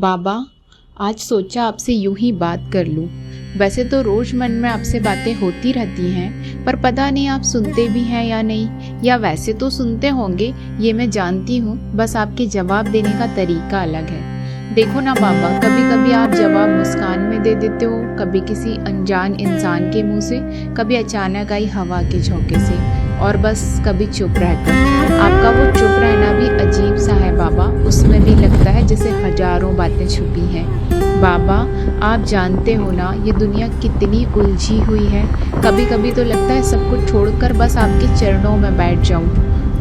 बाबा, आज सोचा आपसे यूं ही बात कर लूं। वैसे तो रोज मन में आपसे बातें होती रहती हैं, पर पता नहीं आप सुनते भी हैं या नहीं, या वैसे तो सुनते होंगे, ये मैं जानती हूँ, बस आपके जवाब देने का तरीका अलग है। देखो ना बाबा, कभी कभी आप जवाब मुस्कान में दे देते हो, कभी किसी अनजान इंसान के मुंह से, कभी अचानक आई हवा के झोंके से, और बस कभी चुप रहकर। आपका वो चुप रहना भी अजीब सा है बाबा, उसमें भी लगता है जैसे हजारों बातें छुपी हैं। बाबा, आप जानते हो ना, ये दुनिया कितनी उलझी हुई है। कभी कभी तो लगता है सब कुछ छोड़कर बस आपके चरणों में बैठ जाऊं,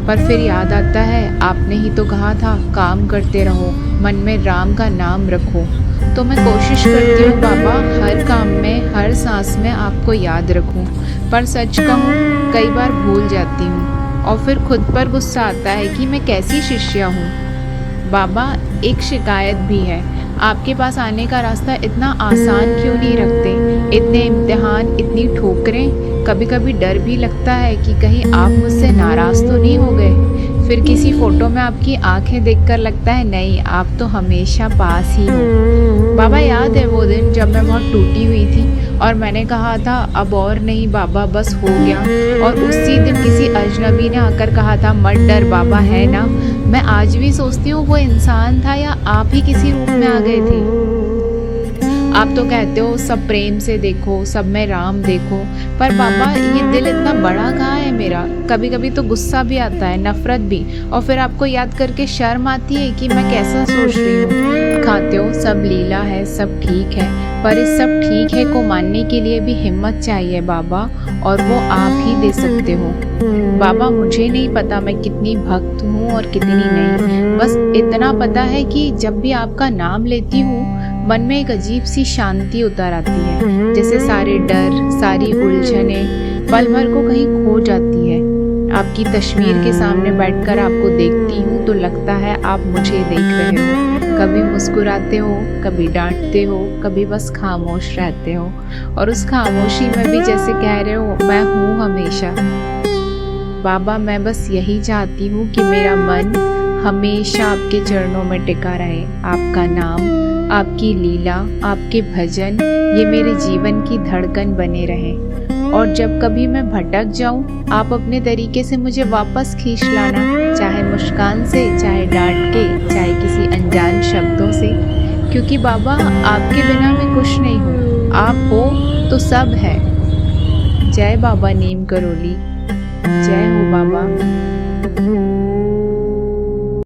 पर फिर याद आता है आपने ही तो कहा था, काम करते रहो, मन में राम का नाम रखो। तो मैं कोशिश करती हूँ बाबा, हर काम में, हर सांस में आपको याद रखूं, पर सच कहूँ कई बार भूल जाती हूँ, और फिर खुद पर गुस्सा आता है कि मैं कैसी शिष्या हूँ। बाबा, एक शिकायत भी है, आपके पास आने का रास्ता इतना आसान क्यों नहीं रखते? इतने इम्तिहान, इतनी ठोकरें, कभी कभी डर भी लगता है कि कहीं आप मुझसे नाराज तो नहीं हो गए। फिर किसी फोटो में आपकी आंखें देखकर लगता है नहीं, आप तो हमेशा पास ही हो। बाबा, याद है वो दिन जब मैं बहुत टूटी हुई थी और मैंने कहा था अब और नहीं बाबा, बस हो गया, और उसी दिन किसी अजनबी ने आकर कहा था मत डर बाबा, है ना? मैं आज भी सोचती हूँ वो इंसान था या आप ही किसी रूप में आ गए थे। आप तो कहते हो सब प्रेम से देखो, सब में राम देखो, पर बाबा ये दिल इतना बड़ा कहाँ है मेरा? कभी कभी तो गुस्सा भी आता है, नफरत भी, और फिर आपको याद करके शर्म आती है कि मैं कैसा सोच रही हूँ। खाते हो, सब लीला है, सब ठीक है, पर इस सब ठीक है को मानने के लिए भी हिम्मत चाहिए बाबा, और वो आप ही दे सकते हो। बाबा, मुझे नहीं पता मैं कितनी भक्त हूँ और कितनी नहीं, बस इतना पता है कि जब भी आपका नाम लेती हूँ, मन में एक अजीब सी शांति उतर आती है, जैसे सारे डर, सारी उलझने पल भर को कहीं खो जाती है। आपकी तस्वीर के सामने बैठकर आपको देखती हूँ तो लगता है आप मुझे देख रहे हो। कभी मुस्कुराते हो, कभी डांटते हो, कभी बस खामोश रहते हो, और उस खामोशी में भी जैसे कह रहे हो मैं हूँ हमेशा। बाबा, मैं बस यही चाहती हूँ कि मेरा मन हमेशा आपके चरणों में टिका रहे। आपका नाम, आपकी लीला, आपके भजन, ये मेरे जीवन की धड़कन बने रहे, और जब कभी मैं भटक जाऊं, आप अपने तरीके से मुझे वापस खींच लाना, चाहे मुस्कान से, चाहे डांट के, चाहे किसी अनजान शब्दों से, क्योंकि बाबा आपके बिना मैं कुछ नहीं हूँ, आप हो तो सब है। जय बाबा नीम करोली, जय हो बाबा।